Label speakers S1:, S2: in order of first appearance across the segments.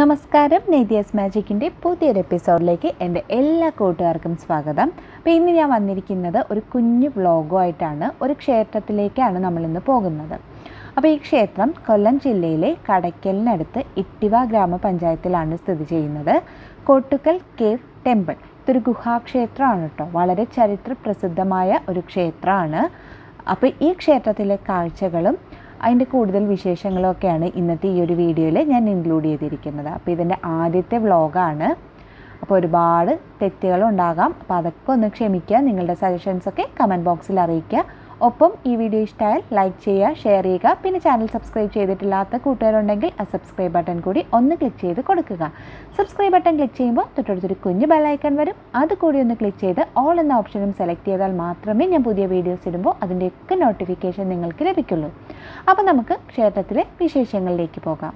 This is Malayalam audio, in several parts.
S1: നമസ്കാരം, നെഥിയാസ്മാജിക്കിൻ്റെ പുതിയൊരു എപ്പിസോഡിലേക്ക് എൻ്റെ എല്ലാ കൂട്ടുകാർക്കും സ്വാഗതം. അപ്പോൾ ഇന്ന് ഞാൻ വന്നിരിക്കുന്നത് ഒരു കുഞ്ഞു വ്ളോഗുമായിട്ടാണ്. ഒരു ക്ഷേത്രത്തിലേക്കാണ് നമ്മളിന്ന് പോകുന്നത്. അപ്പോൾ ഈ ക്ഷേത്രം കൊല്ലം ജില്ലയിലെ കടയ്ക്കലിനടുത്ത് ഇട്ടിവ ഗ്രാമപഞ്ചായത്തിലാണ് സ്ഥിതി ചെയ്യുന്നത്. Kottukkal cave temple. ഇതൊരു ഗുഹാക്ഷേത്രമാണ് കേട്ടോ. വളരെ ചരിത്ര പ്രസിദ്ധമായ ഒരു ക്ഷേത്രമാണ്. അപ്പോൾ ഈ ക്ഷേത്രത്തിലെ കാഴ്ചകളും അതിൻ്റെ കൂടുതൽ വിശേഷങ്ങളൊക്കെയാണ് ഇന്നത്തെ ഈ ഒരു വീഡിയോയിൽ ഞാൻ ഇൻക്ലൂഡ് ചെയ്തിരിക്കുന്നത്. അപ്പോൾ ഇതിൻ്റെ ആദ്യത്തെ വ്ളോഗാണ്. അപ്പോൾ ഒരുപാട് തെറ്റുകളുണ്ടാകാം. അപ്പോൾ അതൊക്കെ ഒന്ന് ക്ഷമിക്കുക. നിങ്ങളുടെ സജഷൻസൊക്കെ കമൻറ്റ് ബോക്സിൽ അറിയിക്കുക. ഒപ്പം ഈ വീഡിയോ ഇഷ്ടമായാൽ ലൈക്ക് ചെയ്യുക, ഷെയർ ചെയ്യുക. പിന്നെ ചാനൽ സബ്സ്ക്രൈബ് ചെയ്തിട്ടില്ലാത്ത കൂട്ടുകാരുണ്ടെങ്കിൽ ആ സബ്സ്ക്രൈബ് ബട്ടൺ കൂടി ഒന്ന് ക്ലിക്ക് ചെയ്ത് കൊടുക്കുക. സബ്സ്ക്രൈബ് ബട്ടൺ ക്ലിക്ക് ചെയ്യുമ്പോൾ തൊട്ടടുത്തൊരു കുഞ്ഞ് ബെല്ലൈക്കൺ വരും. അത് കൂടി ഒന്ന് ക്ലിക്ക് ചെയ്ത് ഓൾ എന്ന ഓപ്ഷനും സെലക്ട് ചെയ്താൽ മാത്രമേ ഞാൻ പുതിയ വീഡിയോസ് ഇടുമ്പോൾ അതിൻ്റെയൊക്കെ നോട്ടിഫിക്കേഷൻ നിങ്ങൾക്ക് ലഭിക്കുള്ളൂ. അപ്പോൾ നമുക്ക് ക്ഷേത്രത്തിലെ വിശേഷങ്ങളിലേക്ക് പോകാം.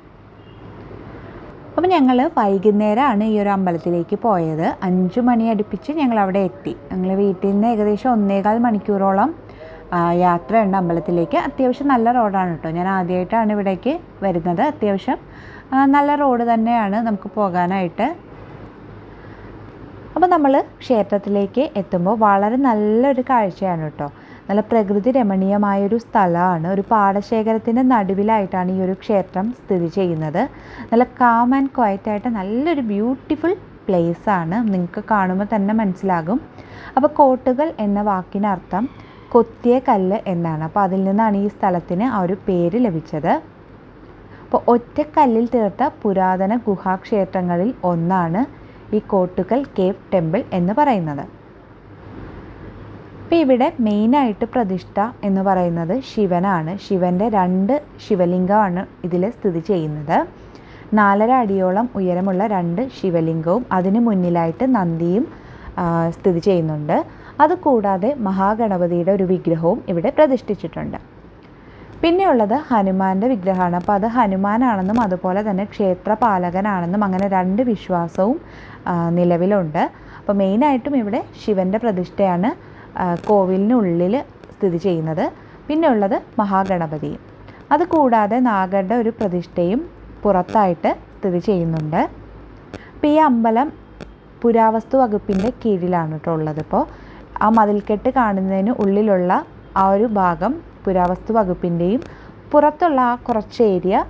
S1: അപ്പോൾ ഞങ്ങൾ വൈകുന്നേരമാണ് ഈ ഒരു അമ്പലത്തിലേക്ക് പോയത്. 5 മണി അടുപ്പിച്ച് ഞങ്ങൾ അവിടെ എത്തി. ഞങ്ങൾ വീട്ടിൽ നിന്ന് ഏകദേശം 1.25 മണിക്കൂറോളം യാത്രയുണ്ട് അമ്പലത്തിലേക്ക്. അത്യാവശ്യം നല്ല റോഡാണ് കേട്ടോ. ഞാൻ ആദ്യമായിട്ടാണ് ഇവിടേക്ക് വരുന്നത്. അത്യാവശ്യം നല്ല റോഡ് തന്നെയാണ് നമുക്ക് പോകാനായിട്ട്. അപ്പോൾ നമ്മൾ ക്ഷേത്രത്തിലേക്ക് എത്തുമ്പോൾ വളരെ നല്ലൊരു കാഴ്ചയാണ് കേട്ടോ. നല്ല പ്രകൃതി രമണീയമായൊരു സ്ഥലമാണ്. ഒരു പാടശേഖരത്തിൻ്റെ നടുവിലായിട്ടാണ് ഈ ഒരു ക്ഷേത്രം സ്ഥിതി ചെയ്യുന്നത്. നല്ല കാം ആൻഡ് ക്വയറ്റായിട്ട് നല്ലൊരു ബ്യൂട്ടിഫുൾ പ്ലേസാണ്. നിങ്ങൾക്ക് കാണുമ്പോൾ തന്നെ മനസ്സിലാകും. അപ്പോൾ കോട്ടുകൽ എന്ന വാക്കിനർത്ഥം കൊത്തിയ കല്ല് എന്നാണ്. അപ്പോൾ അതിൽ നിന്നാണ് ഈ സ്ഥലത്തിന് ആ ഒരു പേര് ലഭിച്ചത്. അപ്പോൾ ഒറ്റക്കല്ലിൽ തീർത്ത പുരാതന ഗുഹാക്ഷേത്രങ്ങളിൽ ഒന്നാണ് ഈ കോട്ടുകൽ കേവ് ടെമ്പിൾ എന്ന് പറയുന്നത്. അപ്പോൾ ഇവിടെ മെയിനായിട്ട് പ്രതിഷ്ഠ എന്ന് പറയുന്നത് ശിവനാണ്. ശിവൻ്റെ 2 ശിവലിംഗമാണ് ഇതിൽ സ്ഥിതി ചെയ്യുന്നത്. 4.5 അടിയോളം ഉയരമുള്ള 2 ശിവലിംഗവും അതിന് മുന്നിലായിട്ട് നന്ദിയും സ്ഥിതി ചെയ്യുന്നുണ്ട്. അതുകൂടാതെ മഹാഗണപതിയുടെ ഒരു വിഗ്രഹവും ഇവിടെ പ്രതിഷ്ഠിച്ചിട്ടുണ്ട്. പിന്നെയുള്ളത് ഹനുമാൻ്റെ വിഗ്രഹമാണ്. അപ്പോൾ അത് ഹനുമാനാണെന്നും അതുപോലെ തന്നെ ക്ഷേത്രപാലകനാണെന്നും അങ്ങനെ 2 വിശ്വാസവും നിലവിലുണ്ട്. അപ്പോൾ മെയിനായിട്ടും ഇവിടെ ശിവൻ്റെ പ്രതിഷ്ഠയാണ് കോവിലിനുള്ളിൽ സ്ഥിതി ചെയ്യുന്നത്. പിന്നെയുള്ളത് മഹാഗണപതിയും. അതുകൂടാതെ നാഗരുടെ ഒരു പ്രതിഷ്ഠയും പുറത്തായിട്ട് സ്ഥിതി ചെയ്യുന്നുണ്ട്. അപ്പോൾ ഈ അമ്പലം പുരാവസ്തു വകുപ്പിൻ്റെ കീഴിലാണ് കേട്ടോ ഉള്ളത്. ഇപ്പോൾ ആ മതിൽക്കെട്ട് കാണുന്നതിന് ഉള്ളിലുള്ള ആ ഒരു ഭാഗം പുരാവസ്തു വകുപ്പിൻ്റെയും പുറത്തുള്ള ആ കുറച്ച് ഏരിയ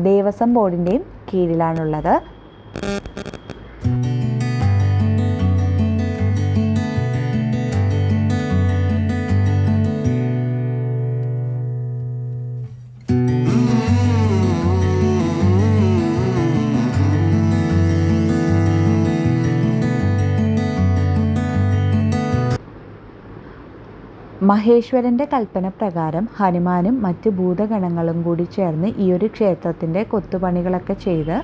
S1: ദേവസ്വം ബോർഡിൻ്റെയും കീഴിലാണുള്ളത്. മഹേശ്വരൻ്റെ കൽപ്പന പ്രകാരം ഹനുമാനും മറ്റ് ഭൂതഗണങ്ങളും കൂടി ചേർന്ന് ഈ ഒരു ക്ഷേത്രത്തിൻ്റെ കൊത്തുപണികളൊക്കെ ചെയ്ത്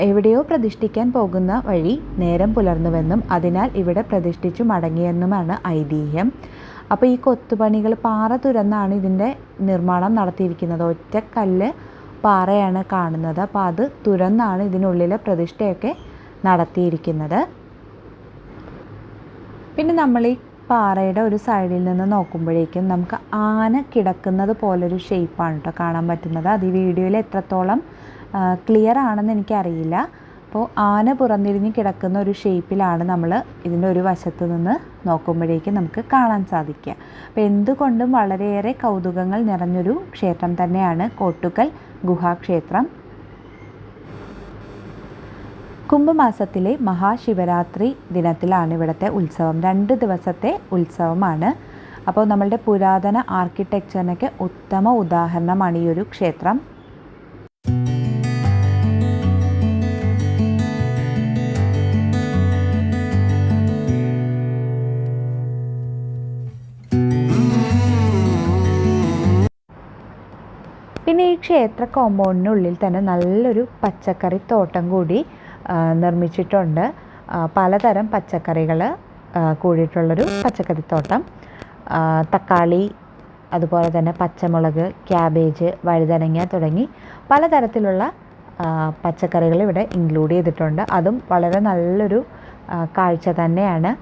S1: എവിടെയോ പ്രതിഷ്ഠിക്കാൻ പോകുന്ന വഴി നേരം പുലർന്നുവെന്നും അതിനാൽ ഇവിടെ പ്രതിഷ്ഠിച്ചു മടങ്ങിയെന്നുമാണ് ഐതിഹ്യം. അപ്പോൾ ഈ കൊത്തുപണികൾ പാറ തുരന്നാണ് ഇതിൻ്റെ നിർമ്മാണം നടത്തിയിരിക്കുന്നത്. ഒറ്റക്കല്ല് പാറയാണ് കാണുന്നത്. അപ്പോൾ അത് തുരന്നാണ് ഇതിനുള്ളിലെ പ്രതിഷ്ഠയൊക്കെ നടത്തിയിരിക്കുന്നത്. പിന്നെ നമ്മൾ ഈ പാറയുടെ ഒരു സൈഡിൽ നിന്ന് നോക്കുമ്പോഴേക്കും നമുക്ക് ആന കിടക്കുന്നത് പോലൊരു ഷേപ്പാണ് കേട്ടോ കാണാൻ പറ്റുന്നത്. അത് ഈ വീഡിയോയിൽ എത്രത്തോളം ക്ലിയർ ആണെന്ന് എനിക്കറിയില്ല. അപ്പോൾ ആന പുറംതിരിഞ്ഞ് കിടക്കുന്ന ഒരു ഷേപ്പിലാണ് നമ്മൾ ഇതിൻ്റെ ഒരു വശത്ത് നിന്ന് നോക്കുമ്പോഴേക്കും നമുക്ക് കാണാൻ സാധിക്കുക. അപ്പോൾ എന്തുകൊണ്ടും വളരെയേറെ കൗതുകങ്ങൾ നിറഞ്ഞൊരു ക്ഷേത്രം തന്നെയാണ് കോട്ടുകൽ ഗുഹാക്ഷേത്രം. കുംഭമാസത്തിലെ മഹാശിവരാത്രി ദിനത്തിലാണ് ഇവിടുത്തെ ഉത്സവം. 2 ദിവസത്തെ ഉത്സവമാണ്. അപ്പോൾ നമ്മളുടെ പുരാതന ആർക്കിടെക്ചറിനൊക്കെ ഉത്തമ ഉദാഹരണമാണ് ഈ ഒരു ക്ഷേത്രം. പിന്നെ ഈ ക്ഷേത്ര കോമ്പൗണ്ടിനുള്ളിൽ തന്നെ നല്ലൊരു പച്ചക്കറി തോട്ടം കൂടി നിർമ്മിച്ചിട്ടുണ്ട്. പലതരം പച്ചക്കറികൾ കൂടിയിട്ടുള്ളൊരു പച്ചക്കറിത്തോട്ടം. തക്കാളി, അതുപോലെ തന്നെ പച്ചമുളക്, ക്യാബേജ്, വഴുതനങ്ങ തുടങ്ങി പലതരത്തിലുള്ള പച്ചക്കറികൾ ഇവിടെ ഇൻക്ലൂഡ് ചെയ്തിട്ടുണ്ട്. അതും വളരെ നല്ലൊരു കാഴ്ച തന്നെയാണ്.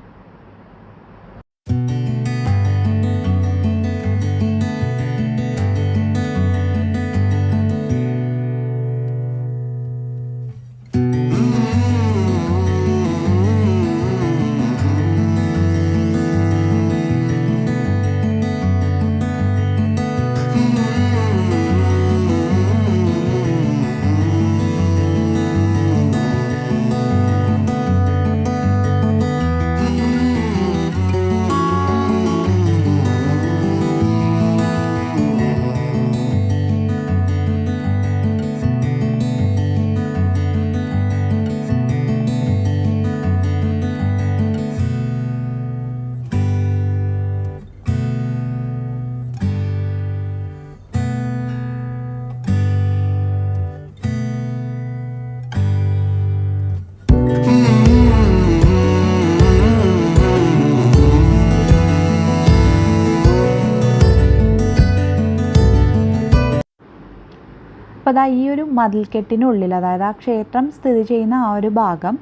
S1: അപ്പോൾ അതാ ഈ ഒരു മതിൽക്കെട്ടിനുള്ളിൽ, അതായത് ആ ക്ഷേത്രം സ്ഥിതി ചെയ്യുന്ന ആ ഒരു ഭാഗം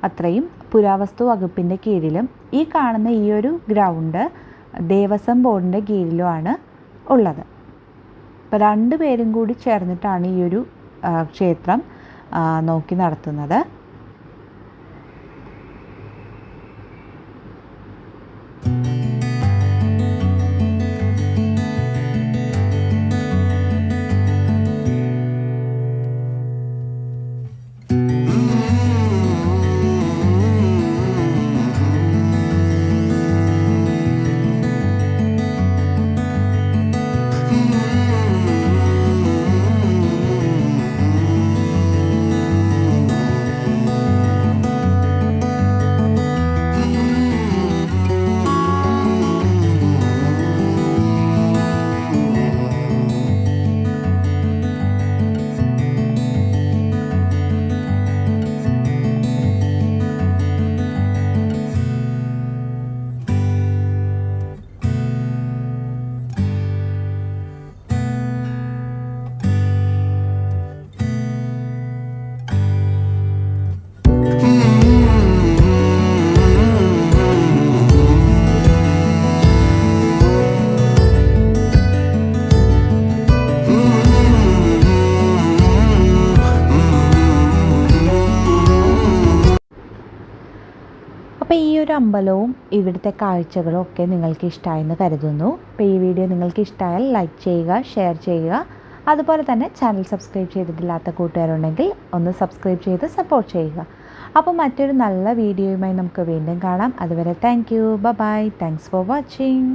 S1: അത്രയും പുരാവസ്തു വകുപ്പിൻ്റെ കീഴിലും ഈ കാണുന്ന ഈ ഒരു ഗ്രൗണ്ട് ദേവസ്വം ബോർഡിൻ്റെ കീഴിലുമാണ് ഉള്ളത്. അപ്പോൾ 2 പേരും കൂടി ചേർന്നിട്ടാണ് ഈ ഒരു ക്ഷേത്രം നോക്കി നടത്തുന്നത്. അപ്പോൾ ഈ ഒരു അമ്പലവും ഇവിടുത്തെ കാഴ്ചകളും ഒക്കെ നിങ്ങൾക്ക് ഇഷ്ടമായെന്ന് കരുതുന്നു. അപ്പോൾ ഈ വീഡിയോ നിങ്ങൾക്ക് ഇഷ്ടമായാൽ ലൈക്ക് ചെയ്യുക, ഷെയർ ചെയ്യുക. അതുപോലെ തന്നെ ചാനൽ സബ്സ്ക്രൈബ് ചെയ്തിട്ടില്ലാത്ത കൂട്ടുകാരുണ്ടെങ്കിൽ ഒന്ന് സബ്സ്ക്രൈബ് ചെയ്ത് സപ്പോർട്ട് ചെയ്യുക. അപ്പോൾ മറ്റൊരു നല്ല വീഡിയോയുമായി നമുക്ക് വീണ്ടും കാണാം. അതുവരെ thank you, bye, thanks for watching.